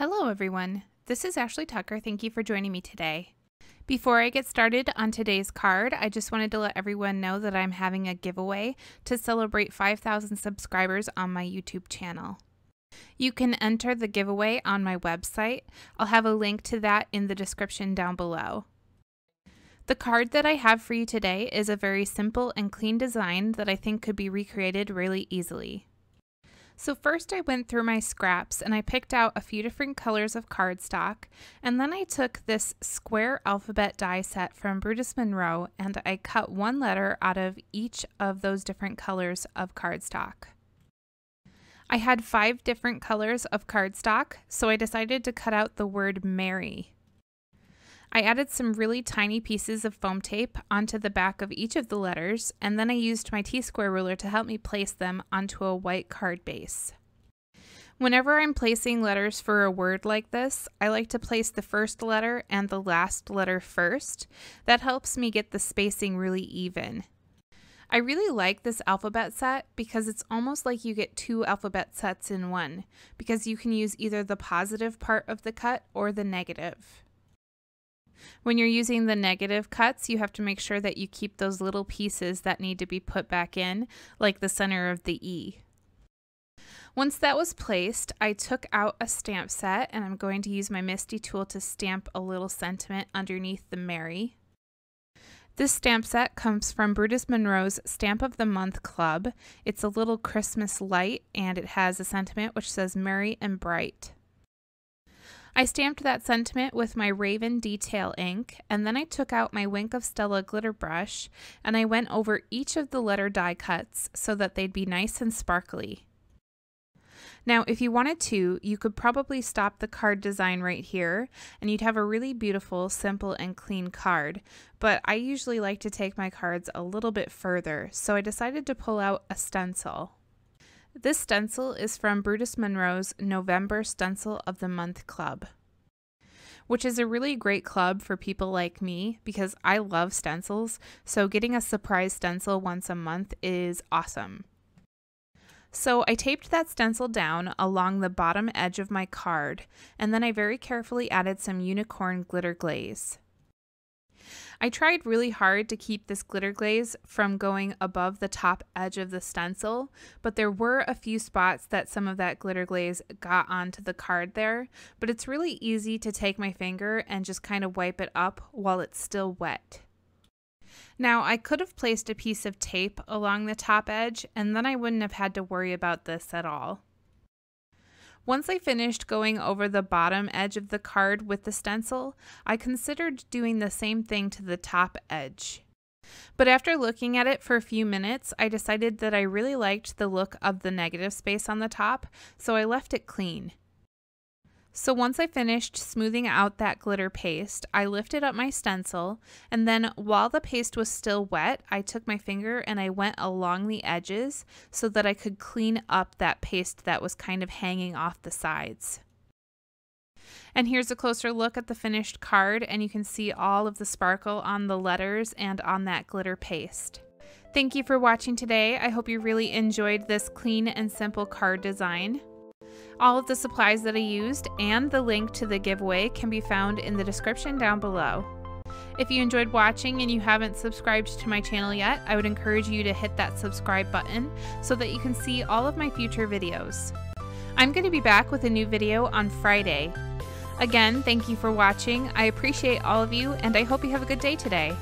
Hello everyone, this is Ashley Tucker. Thank you for joining me today. Before I get started on today's card, I just wanted to let everyone know that I'm having a giveaway to celebrate 5,000 subscribers on my YouTube channel. You can enter the giveaway on my website. I'll have a link to that in the description down below. The card that I have for you today is a very simple and clean design that I think could be recreated really easily. So first I went through my scraps and I picked out a few different colors of cardstock, and then I took this square alphabet die set from Brutus Monroe and I cut one letter out of each of those different colors of cardstock. I had 5 different colors of cardstock, so I decided to cut out the word Mary. I added some really tiny pieces of foam tape onto the back of each of the letters, and then I used my T-square ruler to help me place them onto a white card base. Whenever I'm placing letters for a word like this, I like to place the first letter and the last letter first. That helps me get the spacing really even. I really like this alphabet set because it's almost like you get 2 alphabet sets in one, because you can use either the positive part of the cut or the negative. When you're using the negative cuts, you have to make sure that you keep those little pieces that need to be put back in, like the center of the E. Once that was placed, I took out a stamp set and I'm going to use my Misty tool to stamp a little sentiment underneath the Mary. This stamp set comes from Brutus Monroe's Stamp of the Month Club. It's a little Christmas light and it has a sentiment which says merry and bright. I stamped that sentiment with my Raven Detail ink, and then I took out my Wink of Stella glitter brush and I went over each of the letter die cuts so that they'd be nice and sparkly. Now, if you wanted to, you could probably stop the card design right here and you'd have a really beautiful, simple, and clean card, but I usually like to take my cards a little bit further, so I decided to pull out a stencil. This stencil is from Brutus Monroe's November Stencil of the Month Club, which is a really great club for people like me because I love stencils, so getting a surprise stencil once a month is awesome. So I taped that stencil down along the bottom edge of my card, and then I very carefully added some unicorn glitter glaze. I tried really hard to keep this glitter glaze from going above the top edge of the stencil, but there were a few spots that some of that glitter glaze got onto the card there, but it's really easy to take my finger and just kind of wipe it up while it's still wet. Now, I could have placed a piece of tape along the top edge, and then I wouldn't have had to worry about this at all. Once I finished going over the bottom edge of the card with the stencil, I considered doing the same thing to the top edge. But after looking at it for a few minutes, I decided that I really liked the look of the negative space on the top, so I left it clean. So once I finished smoothing out that glitter paste, I lifted up my stencil, and then while the paste was still wet, I took my finger and I went along the edges so that I could clean up that paste that was kind of hanging off the sides. And here's a closer look at the finished card, and you can see all of the sparkle on the letters and on that glitter paste. Thank you for watching today. I hope you really enjoyed this clean and simple card design. All of the supplies that I used and the link to the giveaway can be found in the description down below. If you enjoyed watching and you haven't subscribed to my channel yet, I would encourage you to hit that subscribe button so that you can see all of my future videos. I'm going to be back with a new video on Friday. Again, thank you for watching. I appreciate all of you and I hope you have a good day today.